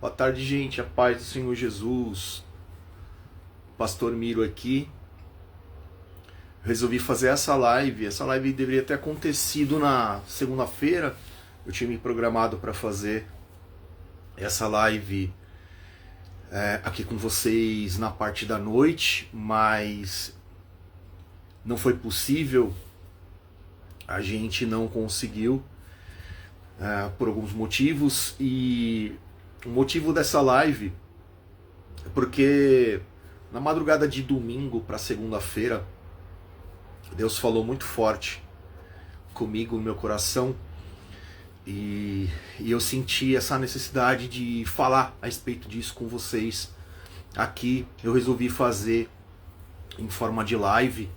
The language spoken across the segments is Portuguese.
Boa tarde, gente. A paz do Senhor Jesus. Pastor Miro aqui. Resolvi fazer essa live. Essa live deveria ter acontecido na segunda-feira. Eu tinha me programado para fazer essa live aqui com vocês na parte da noite, mas não foi possível. A gente não conseguiu por alguns motivos, e o motivo dessa live é porque na madrugada de domingo para segunda-feira Deus falou muito forte comigo no meu coração, e eu senti essa necessidade de falar a respeito disso com vocês aqui. Eu resolvi fazer em forma de live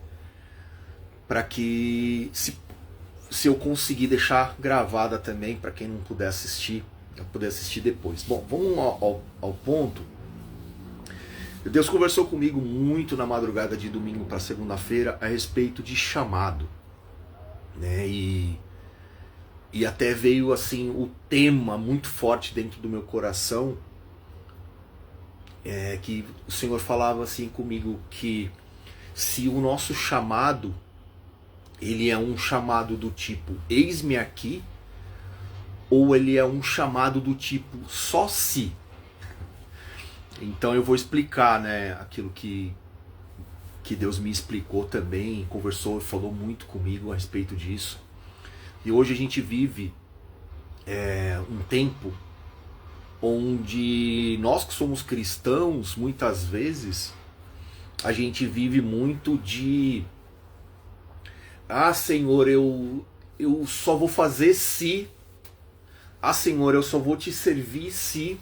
para que se eu conseguir deixar gravada também, para quem não puder assistir, eu poder assistir depois. Bom, vamos ao ponto. Deus conversou comigo muito na madrugada de domingo para segunda-feira a respeito de chamado, né? E até veio assim o tema muito forte dentro do meu coração, que o Senhor falava assim comigo, que se o nosso chamado ele é um chamado do tipo eis-me aqui, ou ele é um chamado do tipo só se. Então eu vou explicar, né, aquilo que Deus me explicou também, conversou e falou muito comigo a respeito disso. E hoje a gente vive um tempo onde nós que somos cristãos, muitas vezes, a gente vive muito de Senhor, eu só vou fazer se. Senhor, eu só vou te servir se.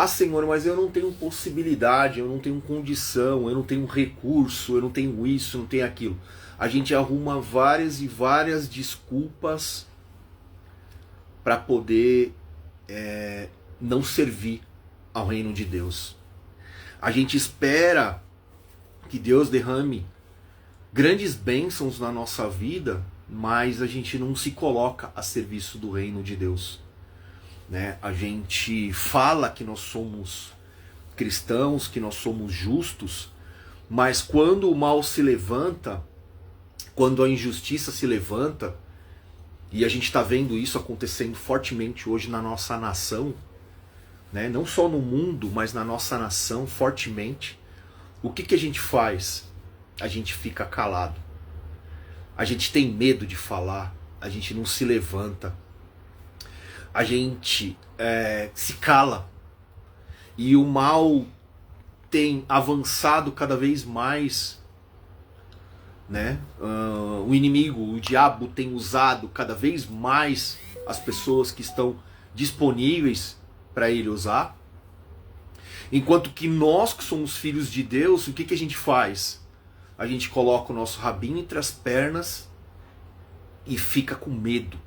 Senhor, mas eu não tenho possibilidade, eu não tenho condição, eu não tenho recurso, eu não tenho isso, não tenho aquilo. A gente arruma várias e várias desculpas para poder não servir ao reino de Deus. A gente espera que Deus derrame grandes bênçãos na nossa vida, mas a gente não se coloca a serviço do reino de Deus, né? A gente fala que nós somos cristãos, que nós somos justos, mas quando o mal se levanta, quando a injustiça se levanta, e a gente está vendo isso acontecendo fortemente hoje na nossa nação, né? Não só no mundo, mas na nossa nação, fortemente, o que a gente faz? A gente fica calado, a gente tem medo de falar, a gente não se levanta, a gente se cala, e o mal tem avançado cada vez mais, né? O inimigo, o diabo tem usado cada vez mais as pessoas que estão disponíveis para ele usar, enquanto que nós que somos filhos de Deus, o que a gente faz? A gente coloca o nosso rabinho entre as pernas e fica com medo.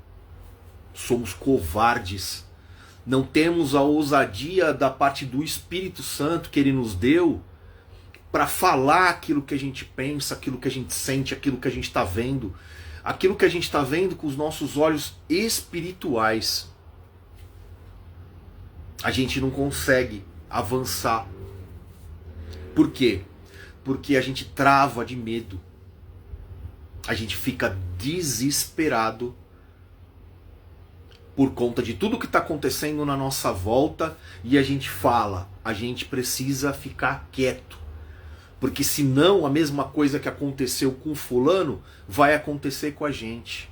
Somos covardes. Não temos a ousadia da parte do Espírito Santo que Ele nos deu para falar aquilo que a gente pensa, aquilo que a gente sente, aquilo que a gente está vendo. Aquilo que a gente está vendo com os nossos olhos espirituais. A gente não consegue avançar. Por quê? Porque a gente trava de medo, a gente fica desesperado por conta de tudo que está acontecendo na nossa volta, e a gente fala, a gente precisa ficar quieto, porque senão a mesma coisa que aconteceu com fulano vai acontecer com a gente.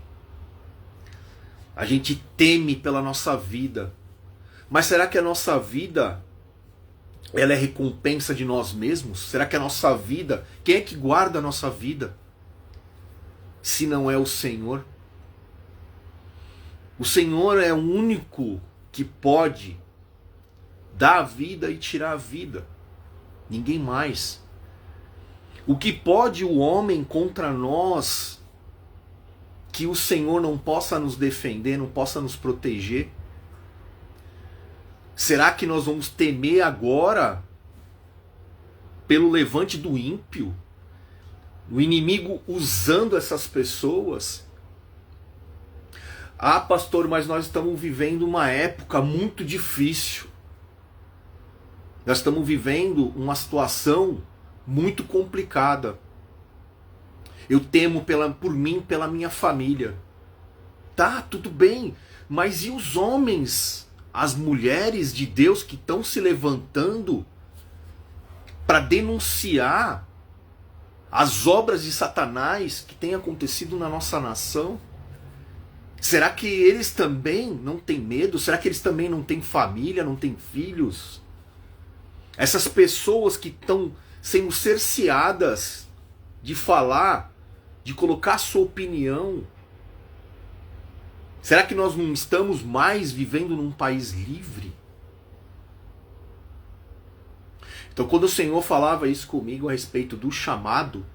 A gente teme pela nossa vida, mas será que a nossa vida ela é recompensa de nós mesmos? Será que a nossa vida, quem é que guarda a nossa vida, se não é o Senhor? O Senhor é o único que pode dar a vida e tirar a vida. Ninguém mais. O que pode o homem contra nós, que o Senhor não possa nos defender, não possa nos proteger? Será que nós vamos temer agora pelo levante do ímpio? O inimigo usando essas pessoas? Pastor, mas nós estamos vivendo uma época muito difícil. Nós estamos vivendo uma situação muito complicada. Eu temo por mim, pela minha família. Tá, tudo bem, mas e os homens, as mulheres de Deus que estão se levantando para denunciar as obras de Satanás que têm acontecido na nossa nação? Será que eles também não têm medo? Será que eles também não têm família, não têm filhos? Essas pessoas que estão sendo cerceadas de falar, de colocar sua opinião. Será que nós não estamos mais vivendo num país livre? Então, quando o Senhor falava isso comigo a respeito do chamado,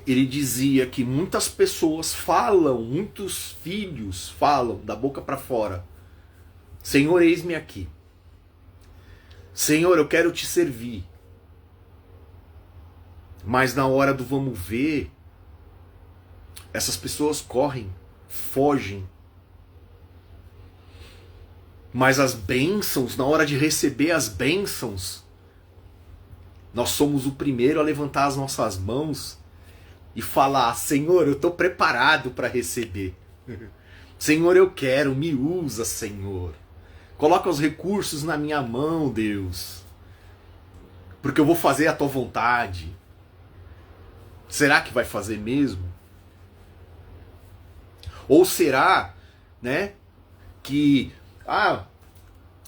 ele dizia que muitas pessoas falam, muitos filhos falam da boca para fora: Senhor, eis-me aqui. Senhor, eu quero te servir. Mas na hora do vamos ver, essas pessoas correm, fogem. Mas as bênçãos, na hora de receber as bênçãos, nós somos o primeiro a levantar as nossas mãos e falar: Senhor, eu estou preparado para receber. Senhor, eu quero, me usa, Senhor. Coloca os recursos na minha mão, Deus. Porque eu vou fazer a tua vontade. Será que vai fazer mesmo? Ou será, né, que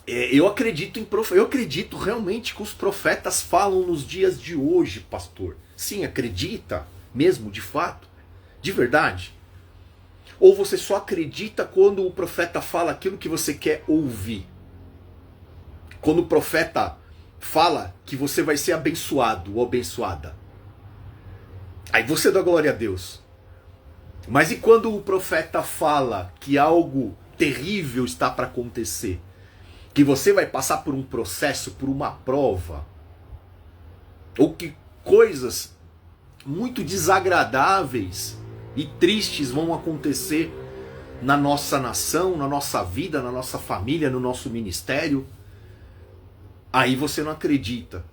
eu acredito eu acredito realmente que os profetas falam nos dias de hoje, pastor. Sim, acredita mesmo, de fato, de verdade? Ou você só acredita quando o profeta fala aquilo que você quer ouvir? Quando o profeta fala que você vai ser abençoado ou abençoada, aí você dá glória a Deus. Mas e quando o profeta fala que algo terrível está para acontecer? Que você vai passar por um processo, por uma prova? Ou que coisas muito desagradáveis e tristes vão acontecer na nossa nação, na nossa vida, na nossa família, no nosso ministério? Aí você não acredita.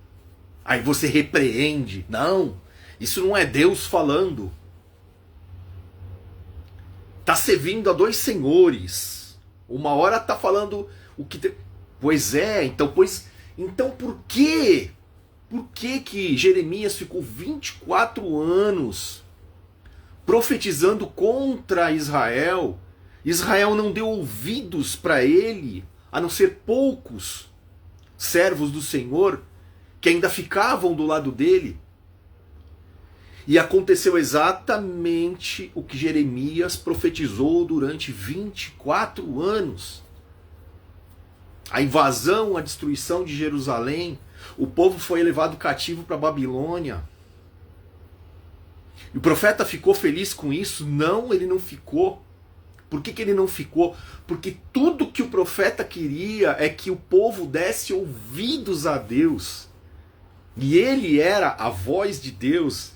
Aí você repreende. Não, isso não é Deus falando. Tá servindo a dois senhores. Uma hora tá falando o que... Pois é, então por quê? Por que Jeremias ficou 24 anos profetizando contra Israel? Israel não deu ouvidos para ele, a não ser poucos servos do Senhor que ainda ficavam do lado dele. E aconteceu exatamente o que Jeremias profetizou durante 24 anos. A invasão, a destruição de Jerusalém. O povo foi levado cativo para a Babilônia. E o profeta ficou feliz com isso? Não, ele não ficou. Por que ele não ficou? Porque tudo que o profeta queria é que o povo desse ouvidos a Deus. E ele era a voz de Deus.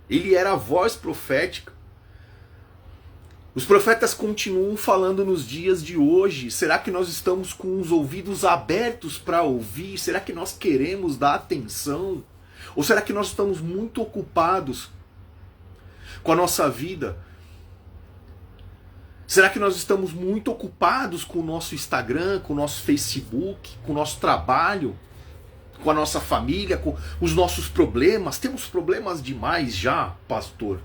Ele era a voz profética. Os profetas continuam falando nos dias de hoje. Será que nós estamos com os ouvidos abertos para ouvir? Será que nós queremos dar atenção? Ou será que nós estamos muito ocupados com a nossa vida? Será que nós estamos muito ocupados com o nosso Instagram, com o nosso Facebook, com o nosso trabalho, com a nossa família, com os nossos problemas? Temos problemas demais já, pastor.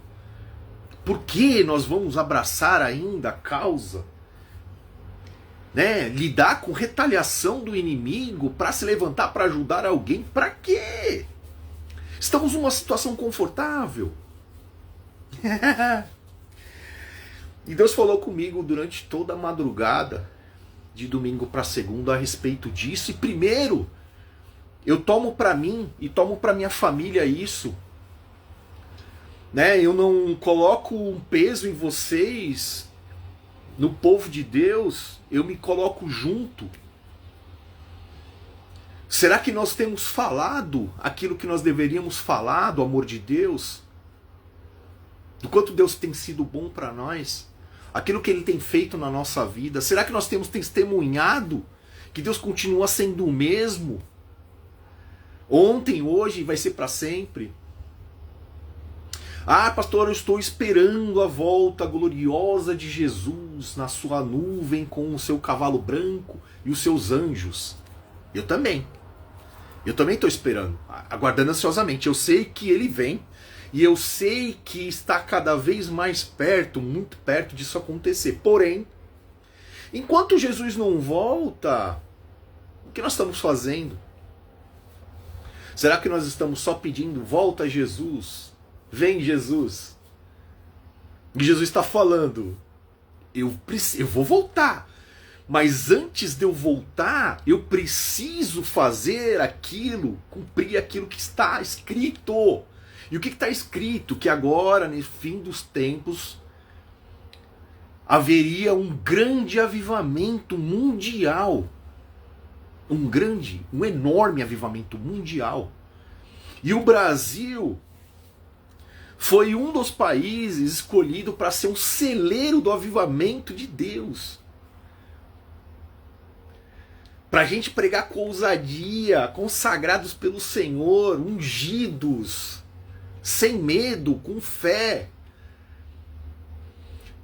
Por que nós vamos abraçar ainda a causa? Né? Lidar com retaliação do inimigo para se levantar para ajudar alguém? Para quê? Estamos numa situação confortável. E Deus falou comigo durante toda a madrugada, de domingo para segunda, a respeito disso. E primeiro, eu tomo para mim e tomo para minha família isso. Né? Eu não coloco um peso em vocês, no povo de Deus, eu me coloco junto. Será que nós temos falado aquilo que nós deveríamos falar do amor de Deus? Do quanto Deus tem sido bom para nós? Aquilo que Ele tem feito na nossa vida? Será que nós temos testemunhado que Deus continua sendo o mesmo. Ontem, hoje e vai ser para sempre. Ah, pastor, eu estou esperando a volta gloriosa de Jesus na sua nuvem com o seu cavalo branco e os seus anjos. Eu também. Eu também estou esperando, aguardando ansiosamente. Eu sei que ele vem e eu sei que está cada vez mais perto, muito perto disso acontecer. Porém, enquanto Jesus não volta, o que nós estamos fazendo? Será que nós estamos só pedindo, volta Jesus, vem Jesus? E Jesus está falando, eu vou voltar, mas antes de eu voltar, eu preciso fazer aquilo, cumprir aquilo que está escrito. E o que está escrito? Que agora, no fim dos tempos, haveria um grande avivamento mundial. Um enorme avivamento mundial. E o Brasil foi um dos países escolhido para ser um celeiro do avivamento de Deus. Para a gente pregar com ousadia, consagrados pelo Senhor, ungidos, sem medo, com fé.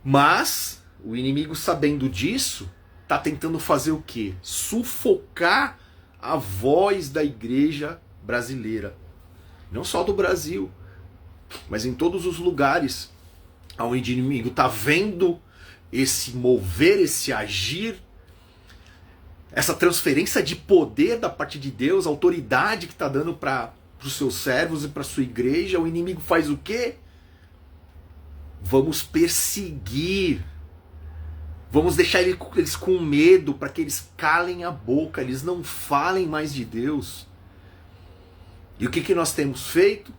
Mas o inimigo, sabendo disso, está tentando fazer o quê? Sufocar a voz da igreja brasileira. Não só do Brasil, mas em todos os lugares onde o inimigo está vendo esse mover, esse agir, essa transferência de poder da parte de Deus, a autoridade que está dando para os seus servos e para a sua igreja. O inimigo faz o quê? Vamos perseguir. Vamos deixar eles com medo para que eles calem a boca, eles não falem mais de Deus. E o que nós temos feito?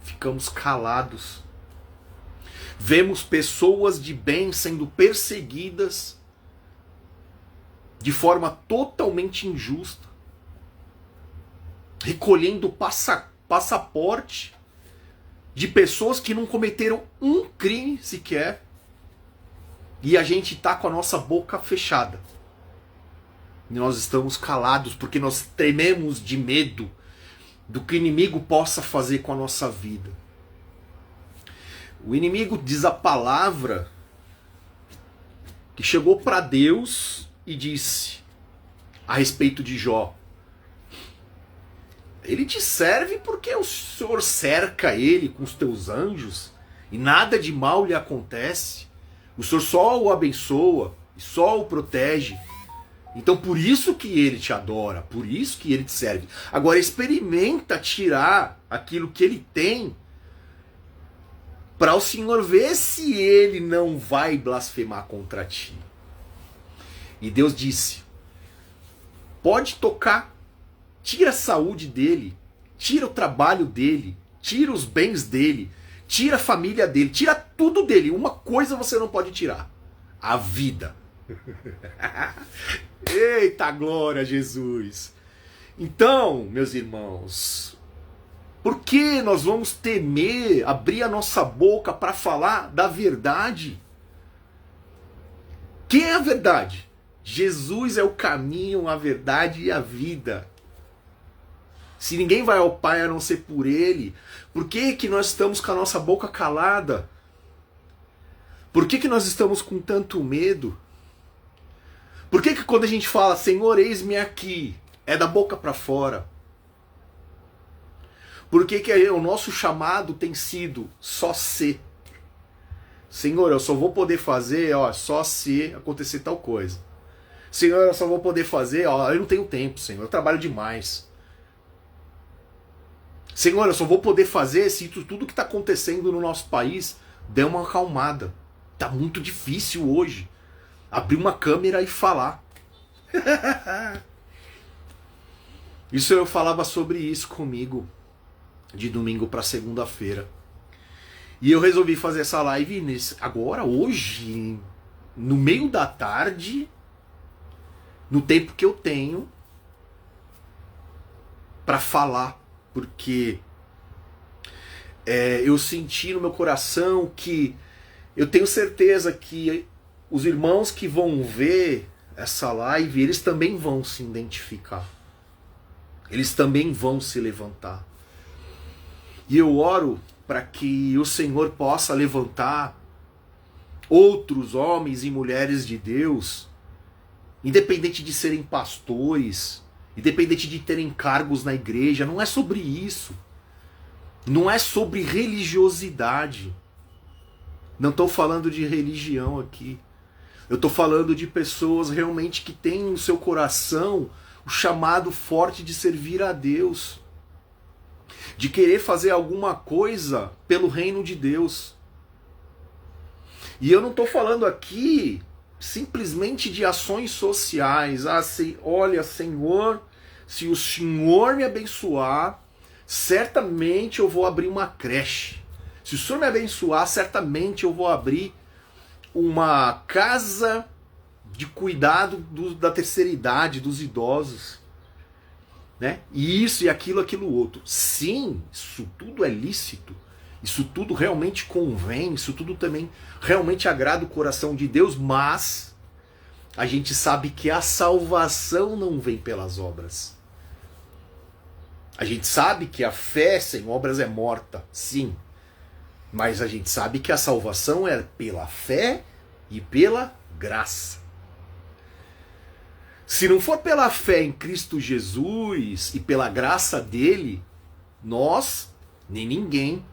Ficamos calados. Vemos pessoas de bem sendo perseguidas de forma totalmente injusta, recolhendo passaporte de pessoas que não cometeram um crime sequer. E a gente está com a nossa boca fechada. E nós estamos calados porque nós trememos de medo do que o inimigo possa fazer com a nossa vida. O inimigo diz a palavra que chegou para Deus e disse a respeito de Jó: ele te serve porque o Senhor cerca ele com os teus anjos e nada de mal lhe acontece. O Senhor só o abençoa e só o protege. Então por isso que ele te adora, por isso que ele te serve. Agora experimenta tirar aquilo que ele tem para o Senhor ver se ele não vai blasfemar contra ti. E Deus disse: pode tocar, tira a saúde dele, tira o trabalho dele, tira os bens dele, tira a família dele, tira tudo dele. Uma coisa você não pode tirar: a vida. Eita glória, Jesus! Então, meus irmãos, por que nós vamos temer abrir a nossa boca para falar da verdade? Quem é a verdade? Jesus é o caminho, a verdade e a vida. Se ninguém vai ao Pai a não ser por Ele, por que nós estamos com a nossa boca calada? Por que nós estamos com tanto medo? Por que quando a gente fala, Senhor, eis-me aqui, é da boca para fora? Por que o nosso chamado tem sido só ser? Senhor, eu só vou poder fazer só se acontecer tal coisa. Senhor, eu só vou poder fazer, eu não tenho tempo, Senhor, eu trabalho demais. Senhor, eu só vou poder fazer se tudo que está acontecendo no nosso país der uma acalmada. Tá muito difícil hoje abrir uma câmera e falar. Isso eu falava sobre isso comigo de domingo para segunda-feira. E eu resolvi fazer essa live agora, hoje, no meio da tarde, no tempo que eu tenho para falar, porque eu senti no meu coração que eu tenho certeza que os irmãos que vão ver essa live, eles também vão se identificar. Eles também vão se levantar. E eu oro para que o Senhor possa levantar outros homens e mulheres de Deus, independente de serem pastores, independente de terem cargos na igreja. Não é sobre isso. Não é sobre religiosidade. Não estou falando de religião aqui. Eu estou falando de pessoas realmente que têm no seu coração o chamado forte de servir a Deus, de querer fazer alguma coisa pelo reino de Deus. E eu não estou falando aqui simplesmente de ações sociais. Olha, Senhor, se o Senhor me abençoar, certamente eu vou abrir uma creche. Se o Senhor me abençoar, certamente eu vou abrir uma casa de cuidado da terceira idade, dos idosos, né? E isso e aquilo outro. Sim, isso tudo é lícito. Isso tudo realmente convém. Isso tudo também realmente agrada o coração de Deus. Mas a gente sabe que a salvação não vem pelas obras. A gente sabe que a fé sem obras é morta. Sim. Mas a gente sabe que a salvação é pela fé e pela graça. Se não for pela fé em Cristo Jesus e pela graça dele, nós, nem ninguém,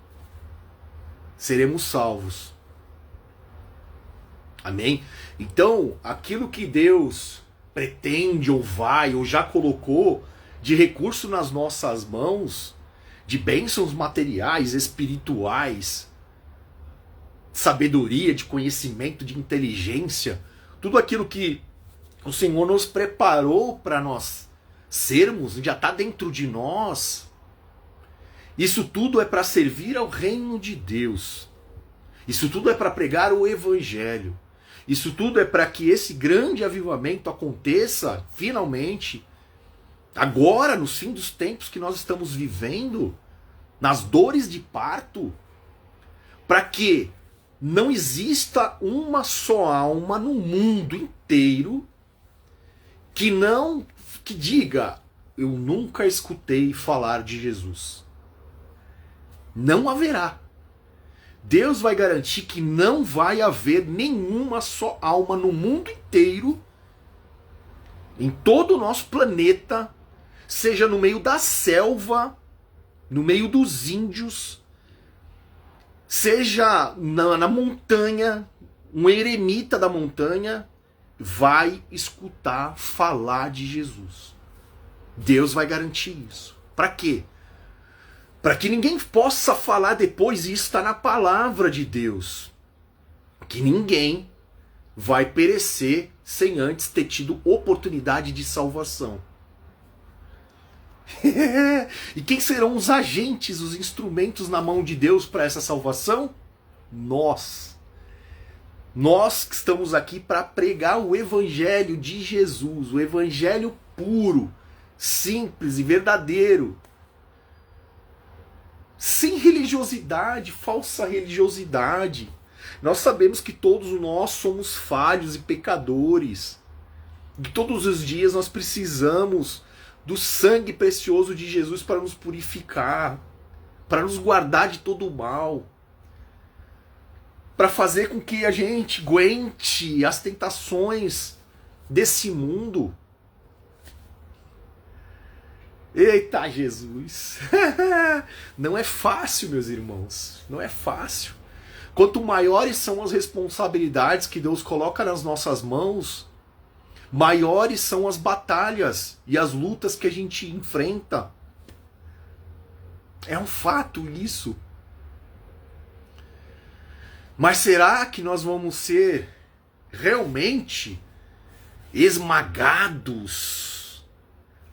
seremos salvos. Amém? Então, aquilo que Deus pretende ou vai ou já colocou de recurso nas nossas mãos, de bênçãos materiais, espirituais, sabedoria, de conhecimento, de inteligência, tudo aquilo que o Senhor nos preparou para nós sermos, já está dentro de nós. Isso tudo é para servir ao reino de Deus. Isso tudo é para pregar o Evangelho. Isso tudo é para que esse grande avivamento aconteça, finalmente, agora, no fim dos tempos que nós estamos vivendo, nas dores de parto, para que não exista uma só alma no mundo inteiro que diga: eu nunca escutei falar de Jesus. Não haverá. Deus vai garantir que não vai haver nenhuma só alma no mundo inteiro, em todo o nosso planeta, seja no meio da selva, no meio dos índios, seja na montanha, um eremita da montanha vai escutar falar de Jesus. Deus vai garantir isso. Para quê? Para que ninguém possa falar depois, e isso está na palavra de Deus, que ninguém vai perecer sem antes ter tido oportunidade de salvação. E quem serão os agentes, os instrumentos na mão de Deus para essa salvação? Nós. Nós que estamos aqui para pregar o Evangelho de Jesus, o Evangelho puro, simples e verdadeiro. Sem religiosidade, falsa religiosidade. Nós sabemos que todos nós somos falhos e pecadores. Que todos os dias nós precisamos do sangue precioso de Jesus para nos purificar, para nos guardar de todo o mal, para fazer com que a gente aguente as tentações desse mundo. Eita Jesus! Não é fácil, meus irmãos. Não é fácil. Quanto maiores são as responsabilidades que Deus coloca nas nossas mãos, maiores são as batalhas e as lutas que a gente enfrenta. É um fato isso. Mas será que nós vamos ser realmente esmagados?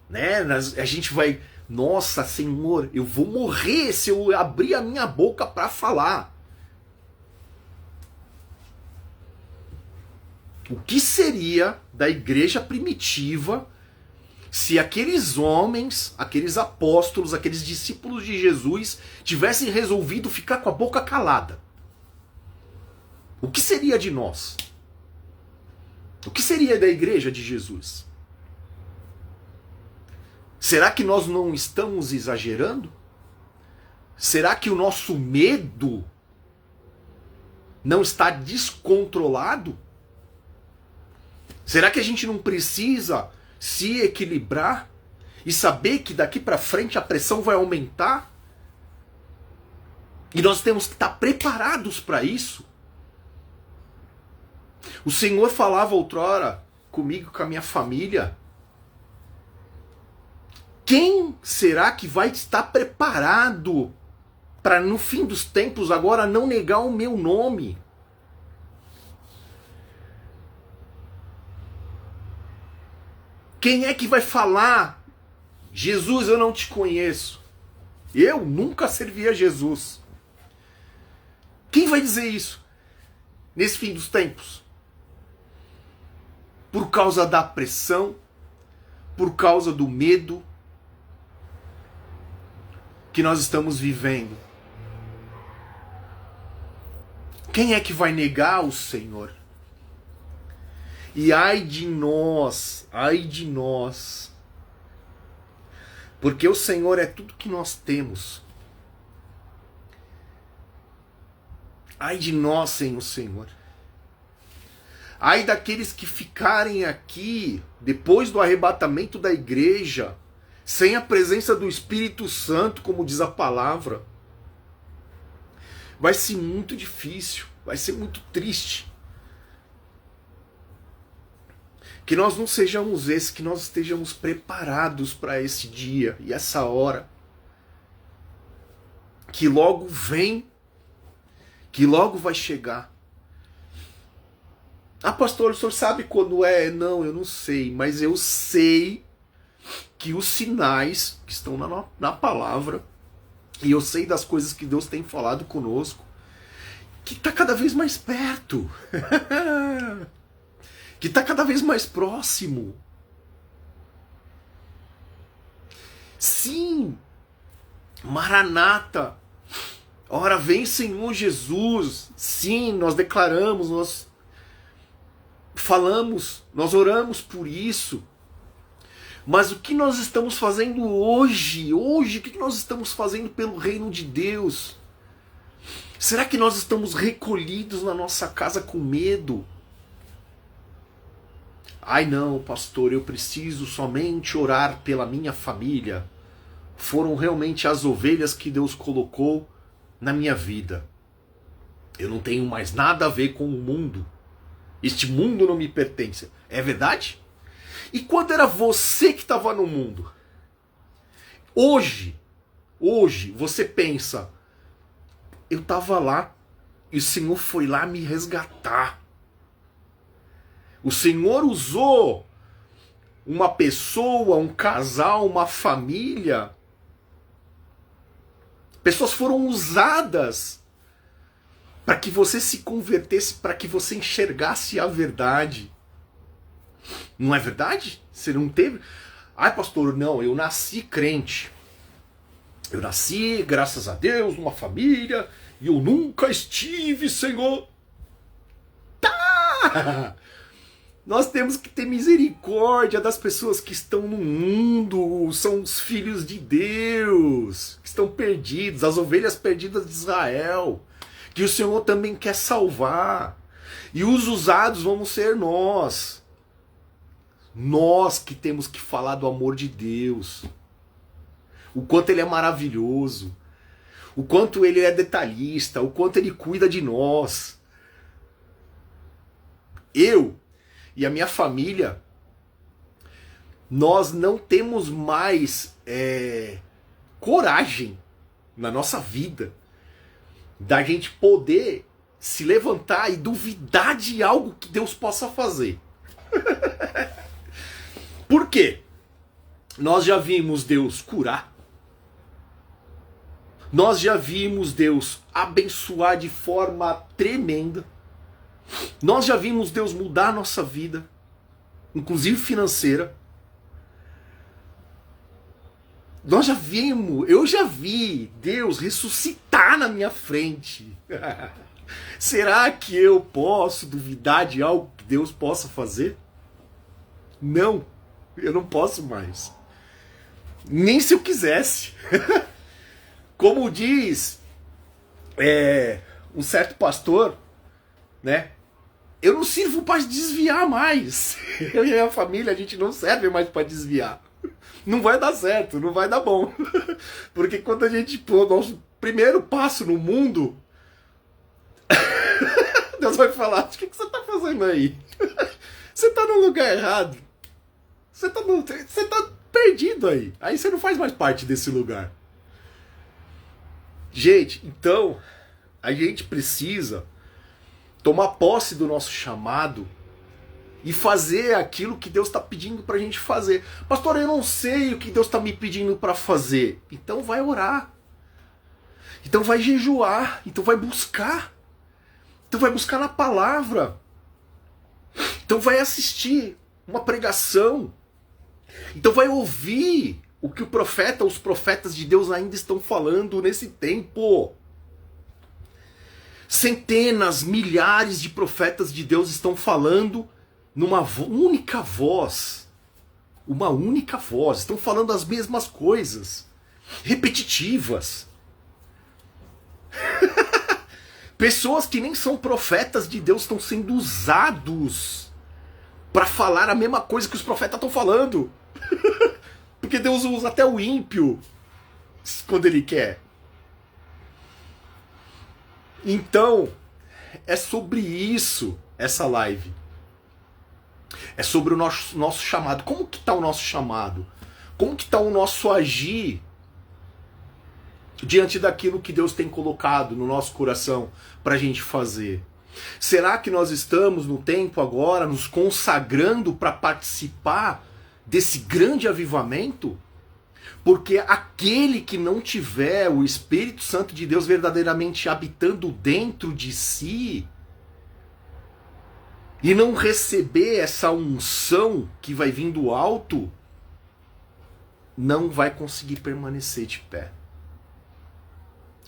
Né? A gente vai, nossa Senhor, eu vou morrer se eu abrir a minha boca para falar. O que seria da igreja primitiva se aqueles homens, aqueles apóstolos, aqueles discípulos de Jesus tivessem resolvido ficar com a boca calada? O que seria de nós? O que seria da igreja de Jesus? Será que nós não estamos exagerando? Será que o nosso medo não está descontrolado? Será que a gente não precisa se equilibrar e saber que daqui para frente a pressão vai aumentar? E nós temos que estar preparados para isso. O Senhor falava outrora comigo, com a minha família. Quem será que vai estar preparado para no fim dos tempos agora não negar o meu nome? Quem é que vai falar: Jesus, eu não te conheço? Eu nunca servi a Jesus. Quem vai dizer isso nesse fim dos tempos? Por causa da pressão, por causa do medo que nós estamos vivendo. Quem é que vai negar o Senhor? E ai de nós, porque o Senhor é tudo que nós temos. Ai de nós sem o Senhor. Ai daqueles que ficarem aqui depois do arrebatamento da igreja, sem a presença do Espírito Santo, como diz a palavra. Vai ser muito difícil, vai ser muito triste. Que nós não sejamos esses, que nós estejamos preparados para esse dia e essa hora. Que logo vem, que logo vai chegar. Ah, pastor, o senhor sabe quando é? Não, eu não sei, mas eu sei que os sinais que estão na palavra, e eu sei das coisas que Deus tem falado conosco, que está cada vez mais perto. Que está cada vez mais próximo. Sim, Maranata, ora vem Senhor Jesus. Sim, nós declaramos, nós falamos, nós oramos por isso. Mas o que nós estamos fazendo hoje? Hoje, o que nós estamos fazendo pelo reino de Deus? Será que nós estamos recolhidos na nossa casa com medo? Ai não, pastor, eu preciso somente orar pela minha família. Foram realmente as ovelhas que Deus colocou na minha vida. Eu não tenho mais nada a ver com o mundo. Este mundo não me pertence. É verdade? E quando era você que estava no mundo? Hoje, você pensa, eu estava lá e o Senhor foi lá me resgatar. O Senhor usou uma pessoa, um casal, uma família. Pessoas foram usadas para que você se convertesse, para que você enxergasse a verdade. Não é verdade? Você não teve? Ai, pastor, não, eu nasci crente. Eu nasci, graças a Deus, numa família, e eu nunca estive, Senhor. Tá! Nós temos que ter misericórdia das pessoas que estão no mundo, são os filhos de Deus, que estão perdidos, as ovelhas perdidas de Israel, que o Senhor também quer salvar. E os usados vamos ser nós. Nós que temos que falar do amor de Deus. O quanto Ele é maravilhoso. O quanto Ele é detalhista. O quanto Ele cuida de nós. Eu e a minha família, nós não temos mais coragem na nossa vida da gente poder se levantar e duvidar de algo que Deus possa fazer. Por quê? Nós já vimos Deus curar. Nós já vimos Deus abençoar de forma tremenda. Nós já vimos Deus mudar a nossa vida, inclusive financeira. Nós já vimos, eu já vi Deus ressuscitar na minha frente. Será que eu posso duvidar de algo que Deus possa fazer? Não, eu não posso mais. Nem se eu quisesse. Como diz um certo pastor, né? Eu não sirvo para desviar mais. Eu e a minha família, a gente não serve mais para desviar. Não vai dar certo, não vai dar bom. Porque quando a gente pôr o nosso primeiro passo no mundo, Deus vai falar: o que você está fazendo aí? Você está no lugar errado. Você tá perdido aí. Aí você não faz mais parte desse lugar. Gente, então, a gente precisa tomar posse do nosso chamado e fazer aquilo que Deus está pedindo pra gente fazer. Pastor, eu não sei o que Deus está me pedindo para fazer. Então vai orar. Então vai jejuar. Então vai buscar. Então vai buscar na palavra. Então vai assistir uma pregação. Então vai ouvir o que os profetas de Deus ainda estão falando nesse tempo. Centenas, milhares de profetas de Deus estão falando numa única voz. Uma única voz. Estão falando as mesmas coisas. Repetitivas. Pessoas que nem são profetas de Deus estão sendo usados para falar a mesma coisa que os profetas estão falando. Porque Deus usa até o ímpio quando Ele quer. Então, é sobre isso essa live. É sobre o nosso chamado. Como que está o nosso chamado? Como que está o nosso agir diante daquilo que Deus tem colocado no nosso coração para a gente fazer? Será que nós estamos no tempo agora nos consagrando para participar desse grande avivamento? Porque aquele que não tiver o Espírito Santo de Deus verdadeiramente habitando dentro de si e não receber essa unção que vai vir do alto, não vai conseguir permanecer de pé.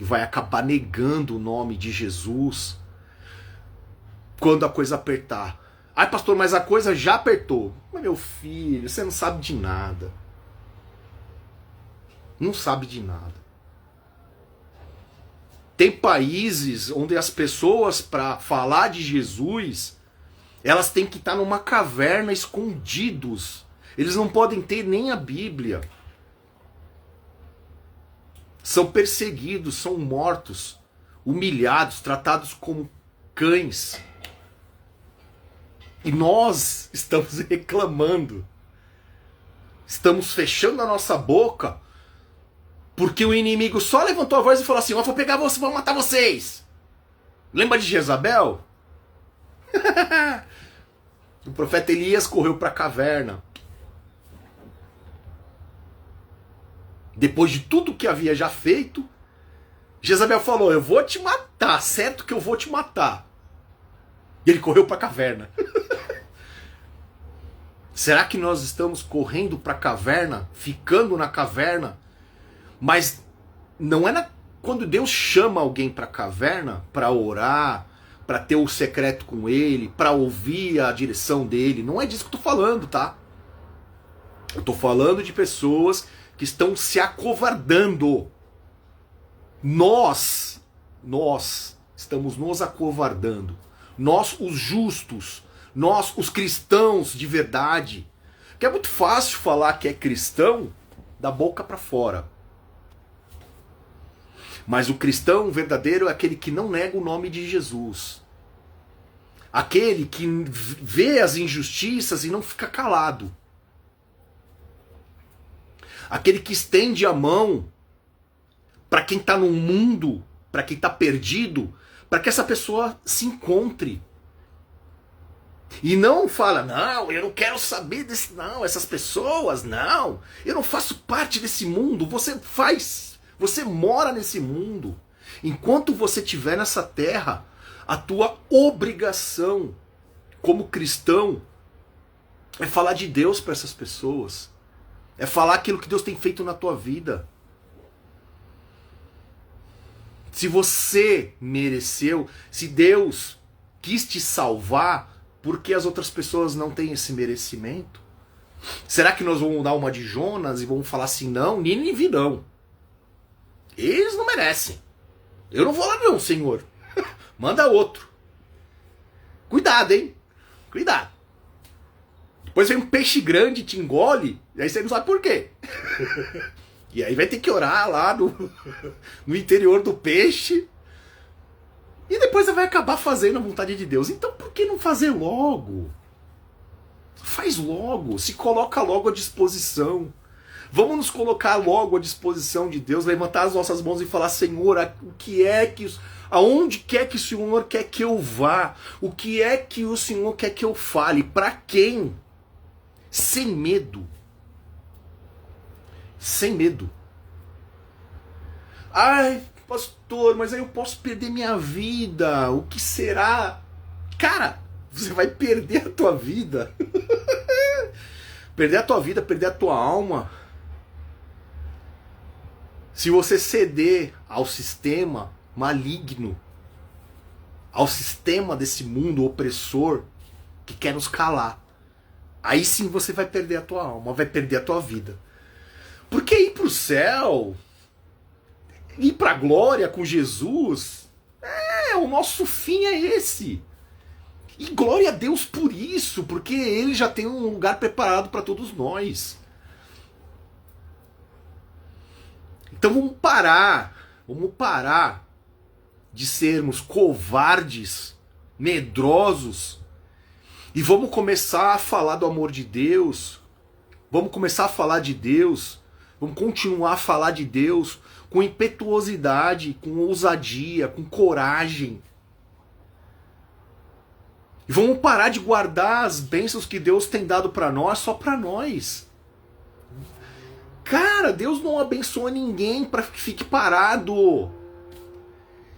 E vai acabar negando o nome de Jesus quando a coisa apertar. Ai, pastor, mas a coisa já apertou. Mas, meu filho, você não sabe de nada. Não sabe de nada. Tem países onde as pessoas, para falar de Jesus, elas têm que estar numa caverna escondidos. Eles não podem ter nem a Bíblia. São perseguidos, são mortos, humilhados, tratados como cães. E nós estamos reclamando. Estamos fechando a nossa boca porque o inimigo só levantou a voz e falou assim: eu vou pegar vocês, vou matar vocês. Lembra de Jezabel? O profeta Elias correu para a caverna. Depois de tudo que havia já feito, Jezabel falou: eu vou te matar, certo que eu vou te matar. E ele correu para a caverna. Será que nós estamos correndo para a caverna, ficando na caverna? Mas não é quando Deus chama alguém para a caverna para orar, para ter o secreto com Ele, para ouvir a direção dele. Não é disso que eu estou falando, tá? Eu estou falando de pessoas que estão se acovardando. Nós estamos nos acovardando. Nós, os justos, nós, os cristãos de verdade. Que é muito fácil falar que é cristão da boca para fora. Mas o cristão verdadeiro é aquele que não nega o nome de Jesus. Aquele que vê as injustiças e não fica calado. Aquele que estende a mão para quem está no mundo, para quem está perdido, para que essa pessoa se encontre. E não fala: não, eu não quero saber desse, não, essas pessoas, não, eu não faço parte desse mundo. Você mora nesse mundo. Enquanto você estiver nessa terra, a tua obrigação como cristão é falar de Deus para essas pessoas. É falar aquilo que Deus tem feito na tua vida. Se você mereceu, se Deus quis te salvar, por que as outras pessoas não têm esse merecimento? Será que nós vamos dar uma de Jonas e vamos falar assim, não, Nínive não. Eles não merecem. Eu não vou lá não, Senhor. Manda outro. Cuidado, hein? Cuidado. Depois vem um peixe grande e te engole, e aí você não sabe por quê. E aí vai ter que orar lá no interior do peixe. E depois você vai acabar fazendo a vontade de Deus. Então por que não fazer logo? Faz logo, se coloca logo à disposição. Vamos nos colocar logo à disposição de Deus, levantar as nossas mãos e falar, Senhor, aonde quer que o Senhor quer que eu vá? O que é que o Senhor quer que eu fale? Para quem? Sem medo. Sem medo. Ai, pastor, mas aí eu posso perder minha vida. O que será? Cara, você vai perder a tua vida. Perder a tua vida, perder a tua alma. Se você ceder ao sistema maligno, ao sistema desse mundo opressor que quer nos calar, aí sim você vai perder a tua alma, vai perder a tua vida. Porque ir pro céu, ir pra glória com Jesus, o nosso fim é esse. E glória a Deus por isso, porque Ele já tem um lugar preparado para todos nós. Então vamos parar de sermos covardes, medrosos, e vamos começar a falar do amor de Deus, vamos começar a falar de Deus, vamos continuar a falar de Deus com impetuosidade, com ousadia, com coragem. E vamos parar de guardar as bênçãos que Deus tem dado para nós só para nós. Cara, Deus não abençoa ninguém para que fique parado.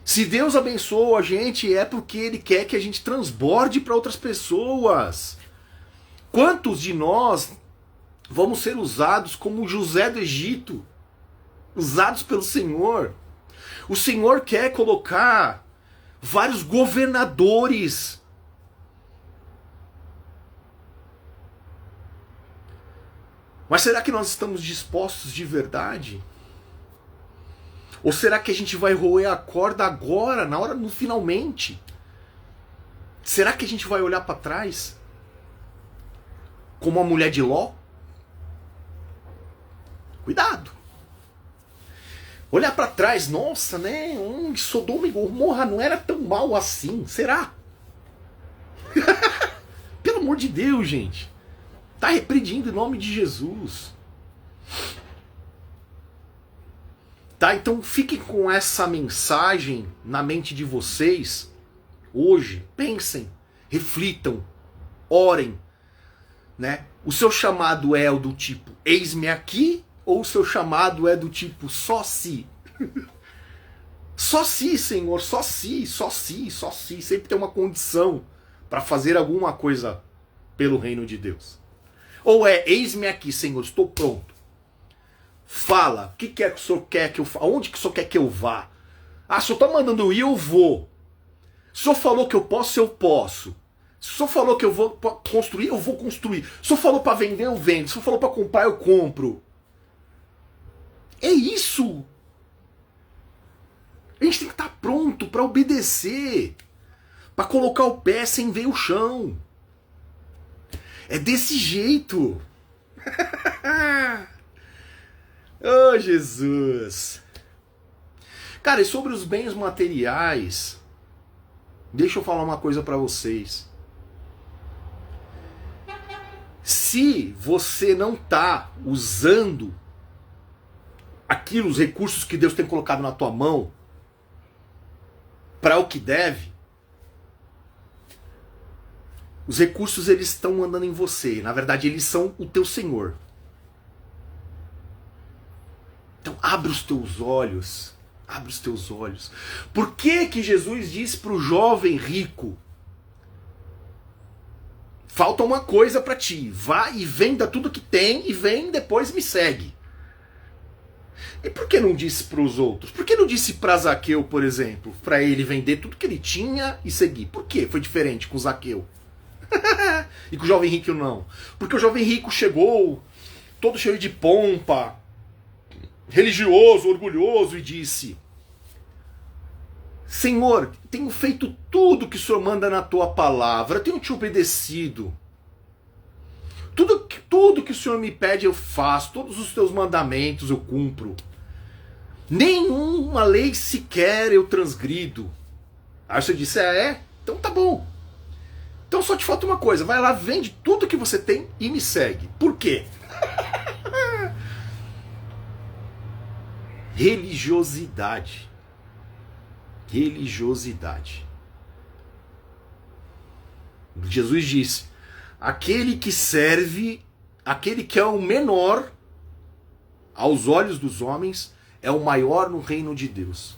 Se Deus abençoa a gente é porque Ele quer que a gente transborde para outras pessoas. Quantos de nós vamos ser usados como José do Egito? Usados pelo Senhor. O Senhor quer colocar vários governadores. Mas será que nós estamos dispostos de verdade? Ou será que a gente vai roer a corda agora, no finalmente? Será que a gente vai olhar para trás? Como a mulher de Ló? Cuidado! Olhar para trás, nossa, né? Sodoma e Gomorra não era tão mal assim, será? Pelo amor de Deus, gente. Tá repreendido em nome de Jesus. Tá, então fiquem com essa mensagem na mente de vocês hoje. Pensem, reflitam, orem, né? O seu chamado é o do tipo eis-me aqui, ou o seu chamado é do tipo só se? Só se, Senhor, só se, só se, só se. Sempre tem uma condição para fazer alguma coisa pelo reino de Deus. Ou é eis-me aqui, Senhor, estou pronto. Fala, o que é que o Senhor quer que eu faça? Aonde que o Senhor quer que eu vá? Ah, se o Senhor está mandando eu ir, eu vou. Se o Senhor falou que eu posso, eu posso. Se o Senhor falou que eu vou construir, eu vou construir. Se o Senhor falou para vender, eu vendo. Se o Senhor falou para comprar, eu compro. É isso. A gente tem que estar pronto para obedecer. Para colocar o pé sem ver o chão. É desse jeito. Oh, Jesus. Cara, e sobre os bens materiais, deixa eu falar uma coisa para vocês. Se você não tá usando os recursos que Deus tem colocado na tua mão para o que deve, os recursos eles estão andando em você. Na verdade, eles são o teu Senhor. Então, abre os teus olhos. Abre os teus olhos. Por que Jesus disse para o jovem rico: falta uma coisa para ti. Vá e venda tudo que tem e vem depois me segue. E por que não disse para os outros? Por que não disse para Zaqueu, por exemplo, para ele vender tudo que ele tinha e seguir? Por que foi diferente com Zaqueu? E com o jovem rico não? Porque o jovem rico chegou todo cheio de pompa, religioso, orgulhoso, e disse: Senhor, tenho feito tudo que o Senhor manda na tua palavra, tenho te obedecido. Tudo que o Senhor me pede eu faço, todos os teus mandamentos eu cumpro. Nenhuma lei sequer eu transgrido. Aí você disse: então tá bom. Então só te falta uma coisa, vai lá, vende tudo que você tem e me segue. Por quê? Religiosidade. Religiosidade. Jesus disse: aquele que serve, aquele que é o menor aos olhos dos homens, é o maior no reino de Deus.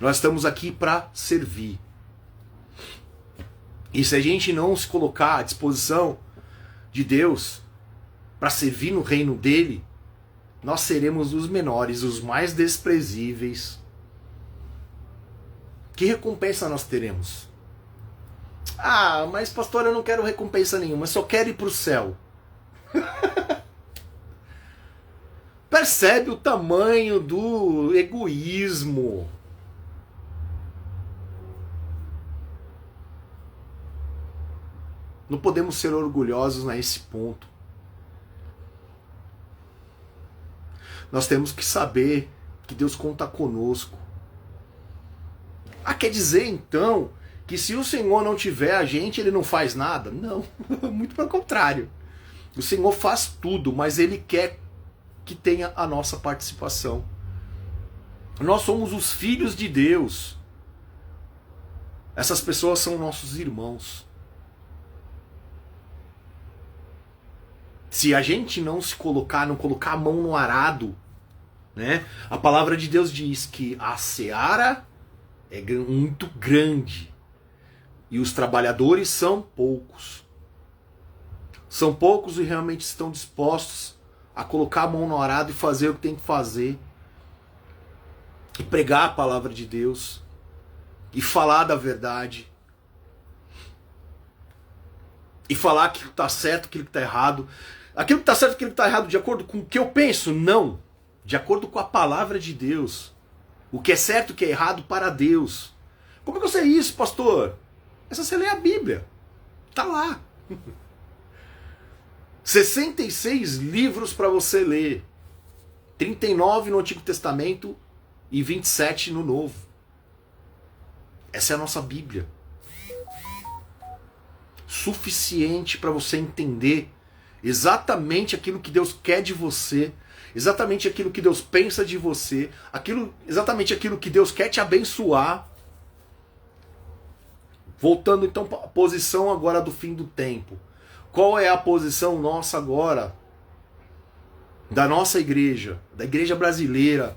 Nós estamos aqui para servir. E se a gente não se colocar à disposição de Deus para servir no reino dele, nós seremos os menores, os mais desprezíveis. Que recompensa nós teremos? Ah, mas pastor, eu não quero recompensa nenhuma, eu só quero ir para o céu. Percebe o tamanho do egoísmo. Não podemos ser orgulhosos nesse ponto. Nós temos que saber que Deus conta conosco. Ah, quer dizer então que se o Senhor não tiver a gente, ele não faz nada? Não, muito pelo contrário. O Senhor faz tudo, mas ele quer que tenha a nossa participação. Nós somos os filhos de Deus. Essas pessoas são nossos irmãos. Se a gente não se colocar, não colocar a mão no arado, né? A palavra de Deus diz que a seara é muito grande e os trabalhadores são poucos. São poucos e realmente estão dispostos a colocar a mão no arado e fazer o que tem que fazer. E pregar a palavra de Deus. E falar da verdade. E falar aquilo que está certo, aquilo que está errado. Aquilo que está certo, aquilo que está errado de acordo com o que eu penso? Não. De acordo com a palavra de Deus. O que é certo e o que é errado para Deus. Como é que eu sei isso, pastor? É só você ler a Bíblia. Está lá. 66 livros para você ler. 39 no Antigo Testamento e 27 no Novo. Essa é a nossa Bíblia. Suficiente para você entender exatamente aquilo que Deus quer de você, exatamente aquilo que Deus pensa de você, exatamente aquilo que Deus quer te abençoar. Voltando então à posição agora do fim do tempo. Qual é a posição nossa agora? Da nossa igreja, da igreja brasileira,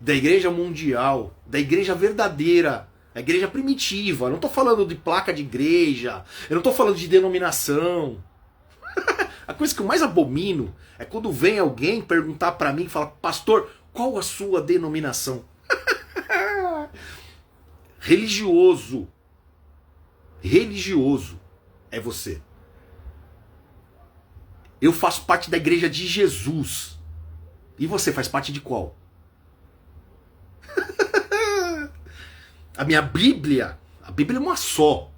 da igreja mundial, da igreja verdadeira, a igreja primitiva. Eu não estou falando de placa de igreja, eu não estou falando de denominação. A coisa que eu mais abomino é quando vem alguém perguntar para mim e fala: pastor, qual a sua denominação? Religioso. Religioso é você. Eu faço parte da igreja de Jesus. E você faz parte de qual? A minha Bíblia, a Bíblia é uma só.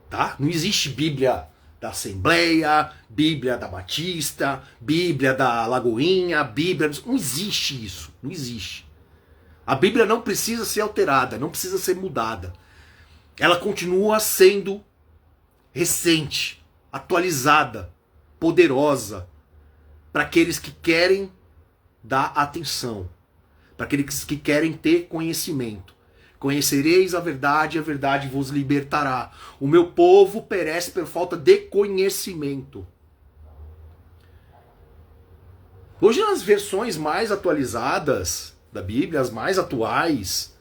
Tá? Não existe Bíblia da Assembleia, Bíblia da Batista, Bíblia da Lagoinha, Bíblia... Não existe isso, não existe. A Bíblia não precisa ser alterada, não precisa ser mudada. Ela continua sendo recente, atualizada, poderosa, para aqueles que querem dar atenção, para aqueles que querem ter conhecimento. Conhecereis a verdade vos libertará. O meu povo perece por falta de conhecimento. Hoje, nas versões mais atualizadas da Bíblia, as mais atuais,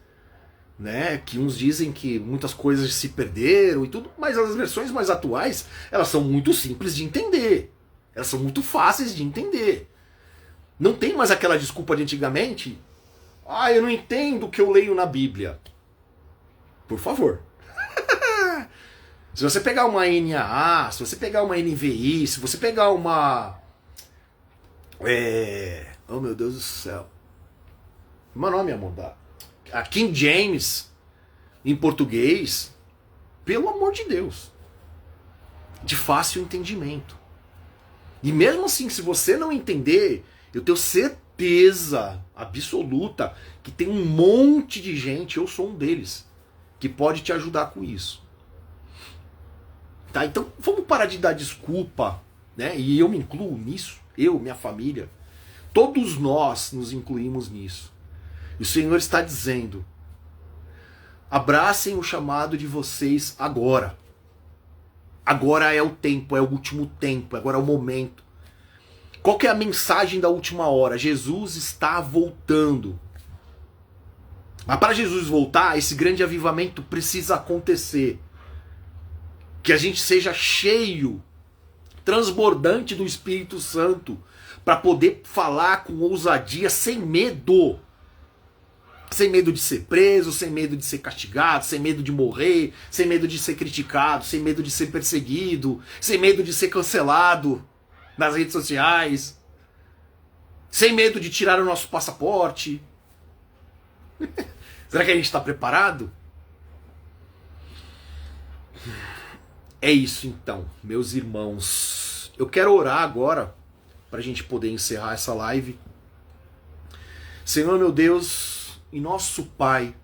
né, que uns dizem que muitas coisas se perderam e tudo, mas as versões mais atuais, elas são muito simples de entender. Elas são muito fáceis de entender. Não tem mais aquela desculpa de antigamente. Ah, eu não entendo o que eu leio na Bíblia. Por favor. Se você pegar uma NAA, se você pegar uma NVI, se você pegar uma... Oh, meu Deus do céu. Como é o nome, amor? A King James, em português. Pelo amor de Deus. De fácil entendimento. E mesmo assim, se você não entender, eu tenho certeza absoluta que tem um monte de gente, eu sou um deles, que pode te ajudar com isso. Tá? Então vamos parar de dar desculpa, né? E eu me incluo nisso, eu, minha família, todos nós nos incluímos nisso. E o Senhor está dizendo: abracem o chamado de vocês agora. Agora é o tempo, é o último tempo, agora é o momento. Qual que é a mensagem da última hora? Jesus está voltando. Mas para Jesus voltar, esse grande avivamento precisa acontecer. Que a gente seja cheio, transbordante do Espírito Santo, para poder falar com ousadia, sem medo. Sem medo de ser preso, sem medo de ser castigado, sem medo de morrer, sem medo de ser criticado, sem medo de ser perseguido, sem medo de ser cancelado nas redes sociais, sem medo de tirar o nosso passaporte. Será que a gente está preparado? É isso então, meus irmãos. Eu quero orar agora para a gente poder encerrar essa live. Senhor, meu Deus e nosso Pai,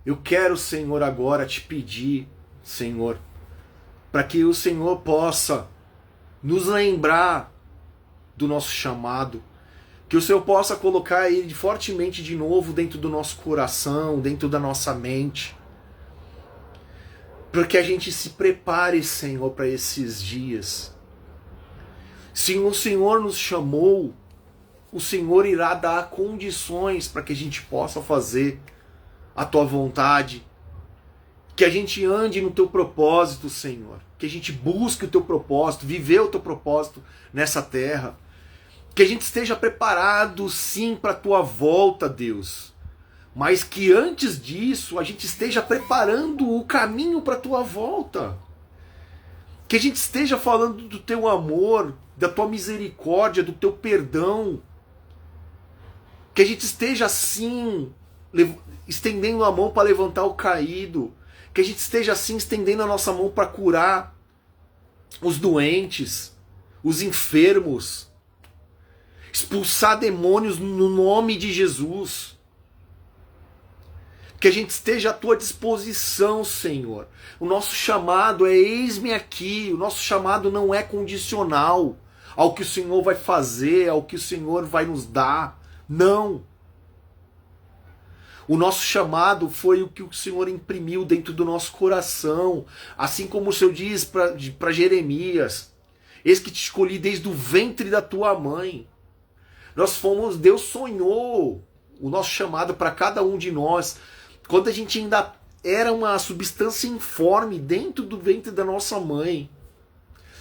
eu quero, Senhor, agora te pedir, Senhor, para que o Senhor possa nos lembrar do nosso chamado, que o Senhor possa colocar ele fortemente de novo dentro do nosso coração, dentro da nossa mente, para que a gente se prepare, Senhor, para esses dias. Se o Senhor nos chamou, o Senhor irá dar condições para que a gente possa fazer a tua vontade, que a gente ande no teu propósito, Senhor, que a gente busque o teu propósito, viver o teu propósito nessa terra, que a gente esteja preparado sim para a tua volta, Deus, mas que antes disso a gente esteja preparando o caminho para a tua volta, que a gente esteja falando do teu amor, da tua misericórdia, do teu perdão, que a gente esteja assim estendendo a mão para levantar o caído, que a gente esteja assim estendendo a nossa mão para curar os doentes, os enfermos, expulsar demônios no nome de Jesus. Que a gente esteja à tua disposição, Senhor. O nosso chamado é eis-me aqui. O nosso chamado não é condicional ao que o Senhor vai fazer, ao que o Senhor vai nos dar. Não. O nosso chamado foi o que o Senhor imprimiu dentro do nosso coração. Assim como o Senhor diz para Jeremias: eis que te escolhi desde o ventre da tua mãe. Deus sonhou o nosso chamado para cada um de nós, quando a gente ainda era uma substância informe dentro do ventre da nossa mãe.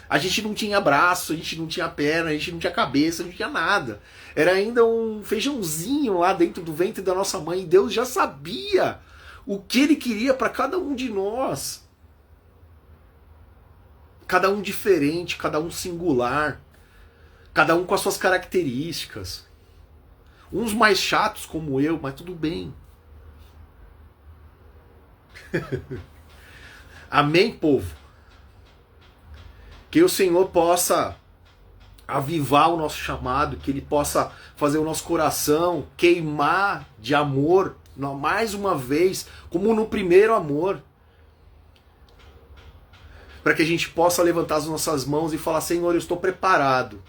A gente não tinha braço, a gente não tinha perna, a gente não tinha cabeça, não tinha nada. Era ainda um feijãozinho lá dentro do ventre da nossa mãe. E Deus já sabia o que Ele queria para cada um de nós. Cada um diferente, cada um singular. Cada um com as suas características. Uns mais chatos como eu, mas tudo bem. Amém, povo? Que o Senhor possa avivar o nosso chamado, que Ele possa fazer o nosso coração queimar de amor, mais uma vez, como no primeiro amor. Para que a gente possa levantar as nossas mãos e falar: Senhor, eu estou preparado.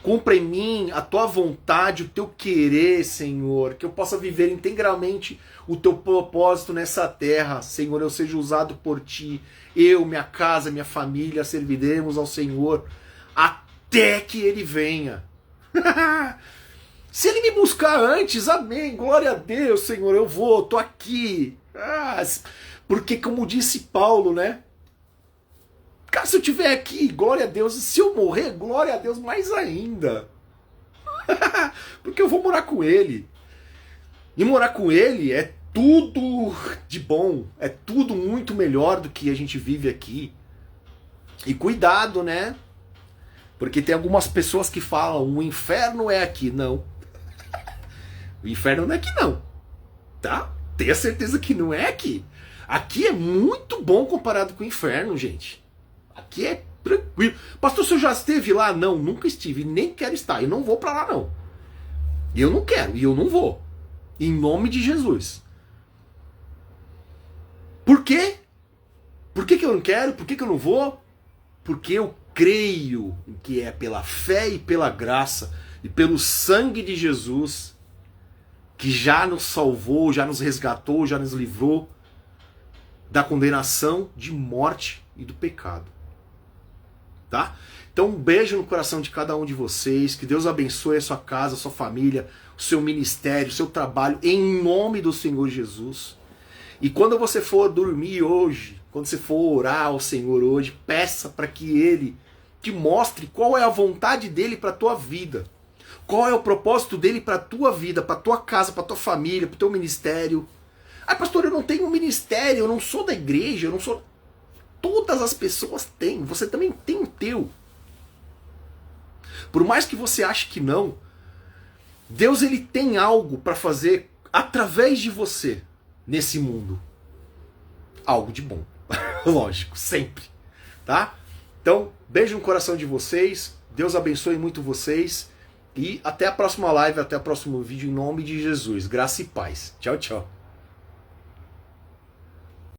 Cumpra em mim a tua vontade, o teu querer, Senhor. Que eu possa viver integralmente o teu propósito nessa terra. Senhor, eu seja usado por ti. Eu, minha casa, minha família, serviremos ao Senhor até que Ele venha. Se Ele me buscar antes, amém. Glória a Deus, Senhor. Eu vou, tô aqui. Porque como disse Paulo, né? Cara, se eu estiver aqui, glória a Deus. Se eu morrer, glória a Deus mais ainda. Porque eu vou morar com ele. E morar com ele é tudo de bom, é tudo muito melhor do que a gente vive aqui. E cuidado, né? Porque tem algumas pessoas que falam, o inferno é aqui. Não. O inferno não é aqui não. Tá? Tenha certeza que não é aqui. Aqui é muito bom comparado com o inferno, gente. Aqui é tranquilo. Pastor, você já esteve lá? Não, nunca estive, nem quero estar. Eu não vou pra lá não. Eu não quero e eu não vou. Em nome de Jesus. Por quê? Por que eu não quero? Por que eu não vou? Porque eu creio que é pela fé e pela graça e pelo sangue de Jesus que já nos salvou, já nos resgatou, já nos livrou da condenação de morte e do pecado. Tá? Então um beijo no coração de cada um de vocês, que Deus abençoe a sua casa, a sua família, o seu ministério, o seu trabalho, em nome do Senhor Jesus. E quando você for dormir hoje, quando você for orar ao Senhor hoje, peça para que Ele te mostre qual é a vontade dEle para a tua vida. Qual é o propósito dEle para a tua vida, para a tua casa, para a tua família, para o teu ministério. Ah, pastor, eu não tenho um ministério, eu não sou da igreja, eu não sou... Todas as pessoas têm, você também tem o teu. Por mais que você ache que não, Deus ele tem algo para fazer através de você nesse mundo. Algo de bom. Lógico, sempre. Tá? Então, beijo no coração de vocês. Deus abençoe muito vocês. E até a próxima live, até o próximo vídeo em nome de Jesus. Graça e paz. Tchau, tchau.